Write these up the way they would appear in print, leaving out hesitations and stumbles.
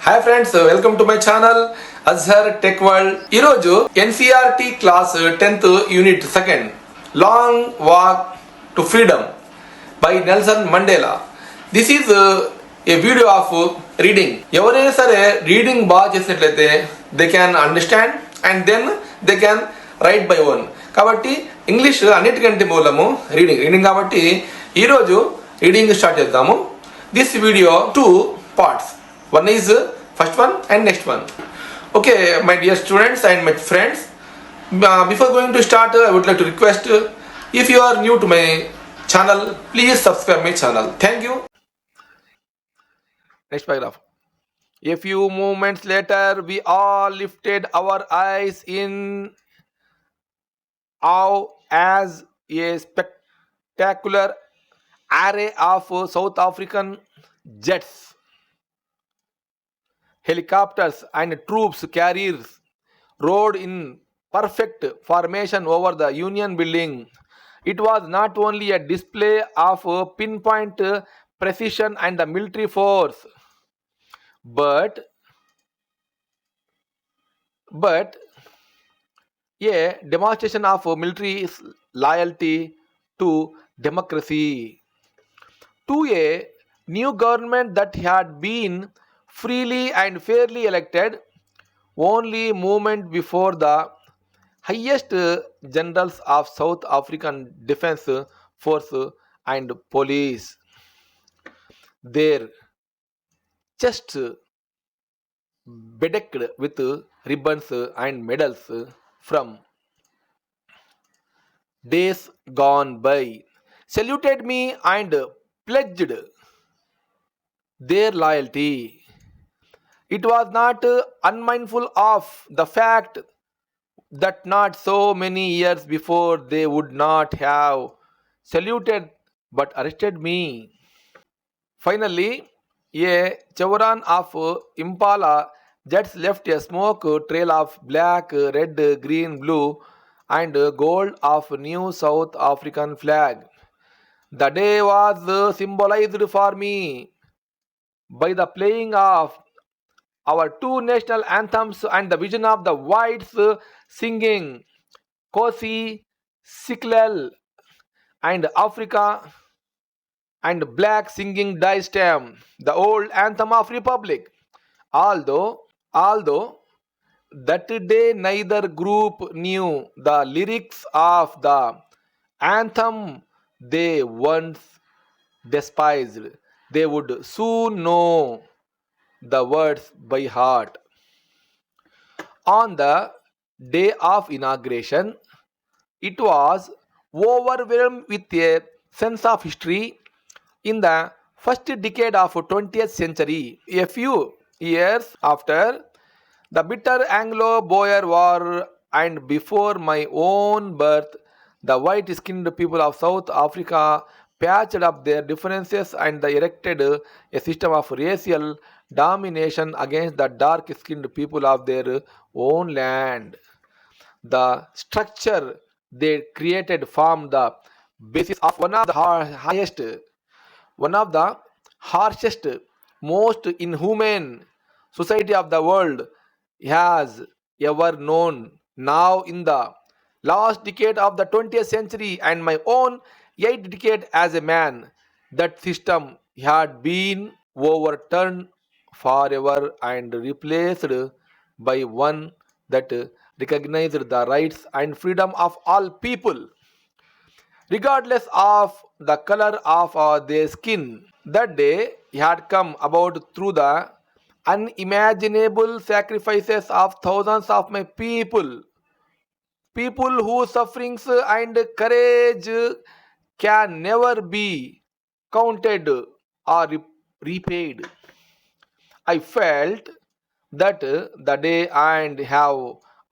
Hi friends, welcome to my channel Azhar tech world. ఈరోజు NCERT class 10th unit 2 long walk to freedom by Nelson Mandela. This is a video of reading. ఎవరైనా సరే reading బాగా చేసినట్లయితే they can understand and then they can write by own. కాబట్టి English అన్నిటికంటే మూలము reading కాబట్టి ఈరోజు రీడింగ్ స్టార్ట్ చేద్దాము. This video 2 parts. One is first one and next one. Okay, my dear students and my friends, before going to start, I would like to request, if you are new to my channel, please subscribe my channel. Thank you. Next paragraph. A few moments later, we all lifted our eyes in awe as a spectacular array of South African jets, helicopters and troops carriers rode in perfect formation over the Union building. It was not only a display of pinpoint precision and the military force, but a demonstration of military loyalty to democracy, to a new government that had been freely and fairly elected only moment before the highest generals of South African Defence Force and Police, their chests bedecked with ribbons and medals from days gone by, saluted me and pledged their loyalty. It was not unmindful of the fact that not so many years before they would not have saluted but arrested me. Finally, a chevron of Impala jets left a smoke trail of black, red, green, blue, and gold of new South African flag. The day was symbolized for me by the playing of our 2 national anthems and the vision of the whites singing Kosi, Siklel, and Africa, and black singing Die Stem, the old anthem of Republic. Although that day neither group knew the lyrics of the anthem they once despised, they would soon know the words by heart. On the day of inauguration, it was overwhelmed with a sense of history. In the first decade of 20th century, a few years after the bitter Anglo-Boer War and before my own birth, the white-skinned people of South Africa patched up their differences and they erected a system of racial domination against the dark-skinned people of their own land. The structure they created formed the basis of one of the harshest, most inhumane society of the world has ever known. Now, in the last decade of the 20th century and my own 8th decade as a man, that system had been overturned forever and replaced by one that recognized the rights and freedom of all people, regardless of the color of their skin. That day had come about through the unimaginable sacrifices of thousands of my people whose sufferings and courage can never be counted or repaid. I felt that the day and have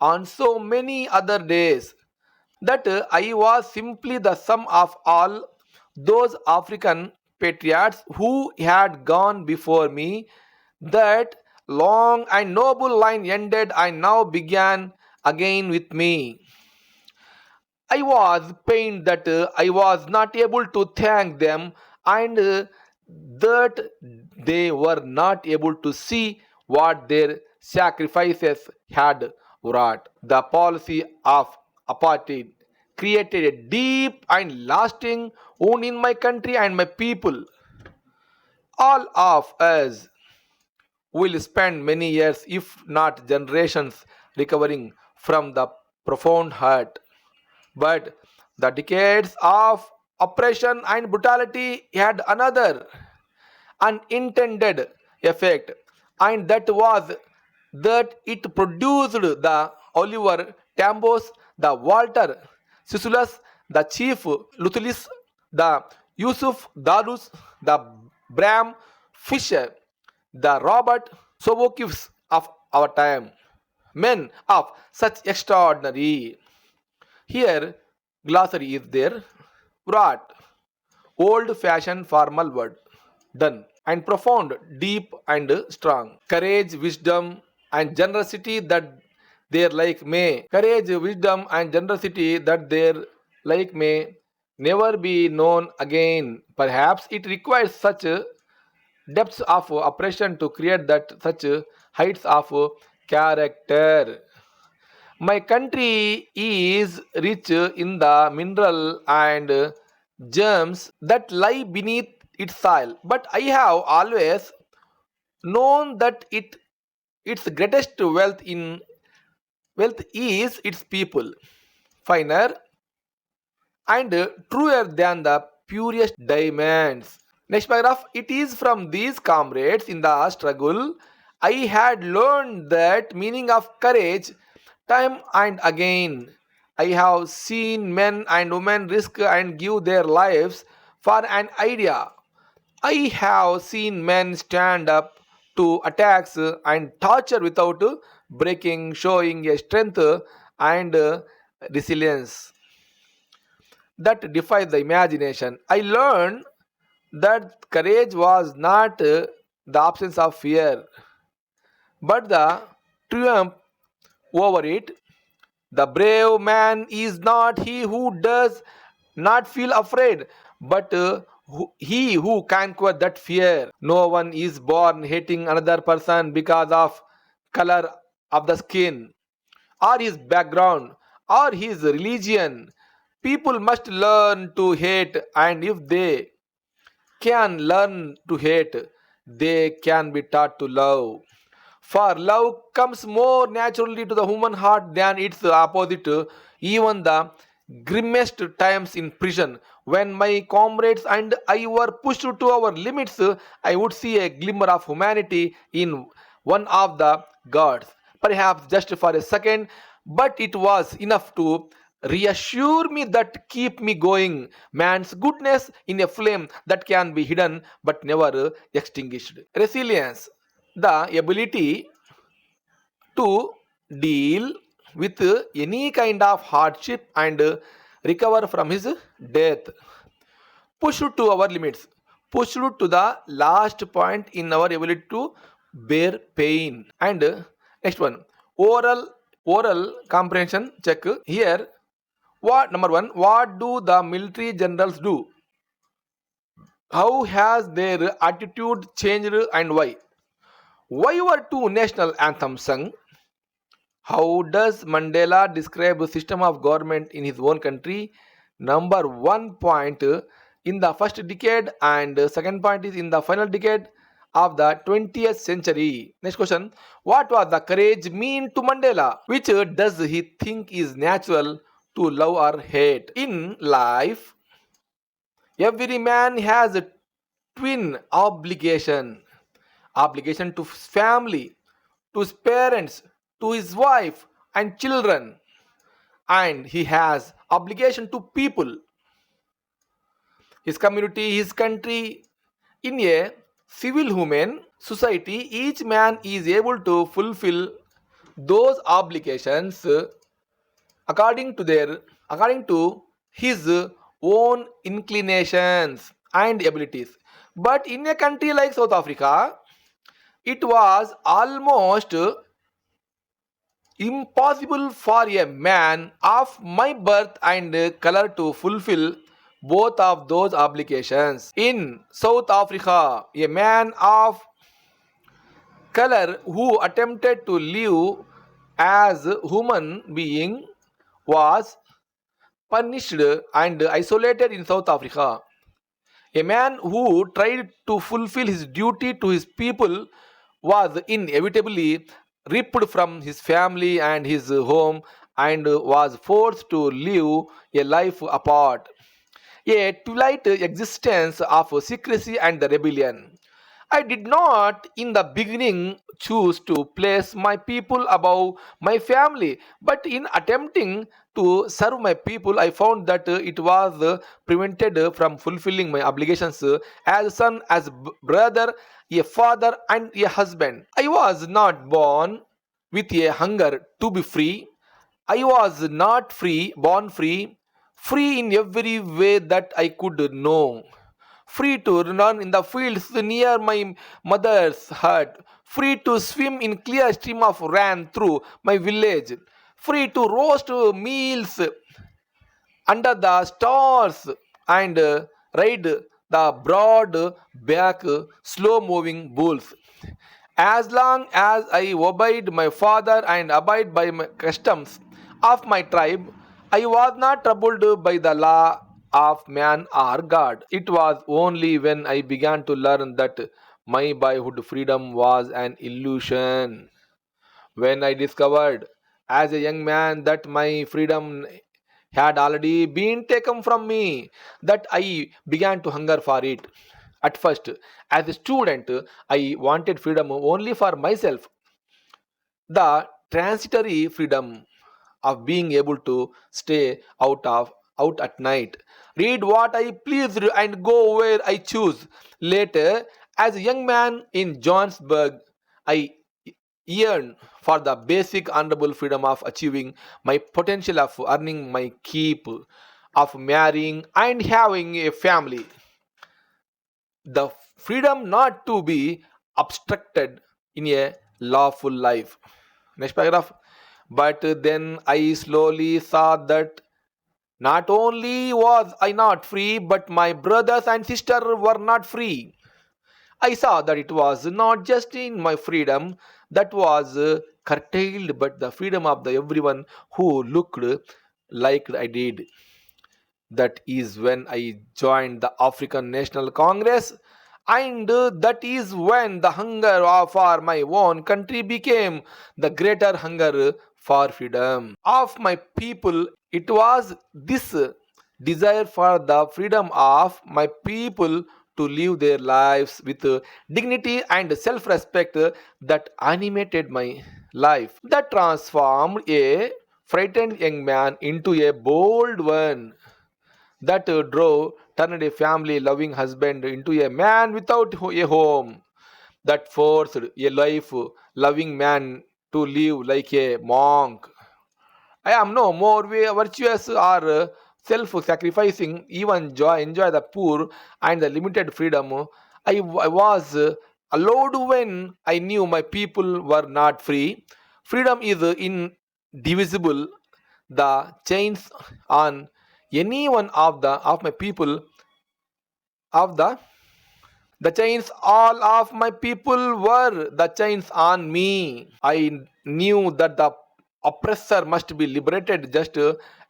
on so many other days that I was simply the sum of all those African patriots who had gone before me. That long and noble line ended and now began again with me. I was pained that I was not able to thank them and that they were not able to see what their sacrifices had wrought. The policy of apartheid created a deep and lasting wound in my country and my people. All of us will spend many years, if not generations, recovering from the profound hurt. But the decades of oppression and brutality had another unintended effect, and that was that it produced the Oliver Tambos, the Walter Sissulus, the Chief Lutulis, the Yusuf Dalus, the Bram Fisher, the Robert Sobokivs of our time, men of such extraordinary. Here, glossary is there. Brought, old fashioned formal word. Done. And profound, deep and strong. Courage, wisdom, and generosity that there like may. Courage, wisdom, and generosity that there like may never be known again. Perhaps it requires such depths of oppression to create that such heights of character. My country is rich in the mineral and germs that lie beneath its soil, but I have always known that its greatest wealth is its people, finer and truer than the purest diamonds. Next paragraph. It is from these comrades in the struggle I had learned that meaning of courage time and again. I have seen men and women risk and give their lives for an idea. I have seen men stand up to attacks and torture without breaking, showing a strength and resilience that defies the imagination. I learned that courage was not the absence of fear, but the triumph over it. The brave man is not he who does not feel afraid, but he who conquer that fear. No one is born hating another person because of color of the skin or his background or his religion. People must learn to hate, and if they can learn to hate, they can be taught to love. For love comes more naturally to the human heart than its opposite. Even the grimmest times in prison, when my comrades and I were pushed to our limits, I would see a glimmer of humanity in one of the gods. Perhaps just for a second, but it was enough to reassure me that keep me going. Man's goodness in a flame that can be hidden but never extinguished. Resilience, the ability to deal with any kind of hardship and recover from his death. Pushed to our limits, pushed to the last point in our ability to bear pain. And next one, oral oral comprehension check. Here, what number one, what do the military generals do? How has their attitude changed and why? Why were two national anthems sung? How does Mandela describe the system of government in his own country? Number one point, in the first decade, and second point is in the final decade of the 20th century. Next question, what was the courage mean to Mandela? Which does he think is natural to love or hate? In life, every man has a twin obligation to his family, to his parents, to his wife and children, and he has obligation to people, his community, his country. In a civil human society, each man is able to fulfill those obligations according to his own inclinations and abilities. But in a country like South Africa, it was almost impossible for a man of my birth and color to fulfill both of those obligations. In South Africa, a man of color who attempted to live as human being was punished and isolated in South Africa. A man who tried to fulfill his duty to his people was inevitably ripped from his family and his home and was forced to live a life apart, a twilight existence of secrecy and rebellion. I did not in the beginning choose to place my people above my family, but in attempting to serve my people, I found that it was prevented from fulfilling my obligations as a son, as brother, a father, and a husband. I was not born with a hunger to be free. I was not born free, free in every way that I could know, free to run in the fields near my mother's hut, free to swim in clear stream of ran through my village, free to roast meals under the stars and ride the broad back slow moving bulls. As long as I obeyed my father and abide by my customs of my tribe, I was not troubled by the law of man or God. It was only when I began to learn that my boyhood freedom was an illusion, when I discovered as a young man that my freedom had already been taken from me, that I began to hunger for it. At first, as a student, I wanted freedom only for myself, the transitory freedom of being able to stay out at night, read what I pleased and go where I choose. Later, as a young man in Johannesburg, I yearned for the basic honorable freedom of achieving my potential, of earning my keep, of marrying and having a family. The freedom not to be obstructed in a lawful life. Next paragraph. But then I slowly saw that not only was I not free, but my brothers and sisters were not free. I saw that it was not just in my freedom that was curtailed, but the freedom of the everyone who looked like I did. That is when I joined the African National Congress, and that is when the hunger for my own country became the greater hunger for freedom of my people. It was this desire for the freedom of my people to live their lives with dignity and self respect that animated my life, that transformed a frightened young man into a bold one, that drove turned a family loving husband into a man without a home, that forced a life loving man to live like a monk. I am no more virtuous or self-sacrificing, even enjoy the poor and the limited freedom I was allowed when I knew my people were not free. Freedom is indivisible. The chains on any one of my people of the chains all of my people were the chains on me. I knew that the oppressor must be liberated just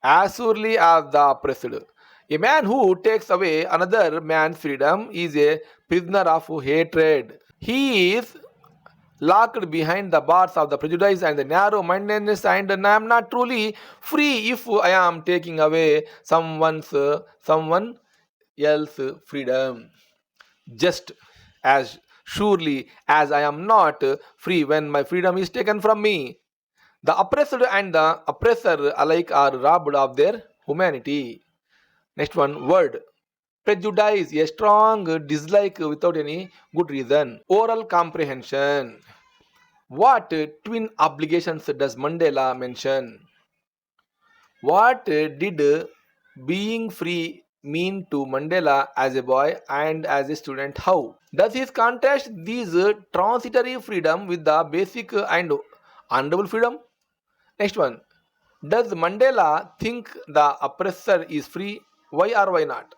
as surely as the oppressed. A man who takes away another man's freedom is a prisoner of hatred. He is locked behind the bars of the prejudice and the narrow mindedness, and I am not truly free if I am taking away someone else's freedom. Just as surely as I am not free when my freedom is taken from me, the oppressed and the oppressor alike are robbed of their humanity. Next one, word. Prejudice, a strong dislike without any good reason. Oral comprehension. What twin obligations does Mandela mention? What did being free mean to Mandela as a boy and as a student? How does he contrast these transitory freedom with the basic and honorable freedom? Next one. Does Mandela think the oppressor is free? Why or why not?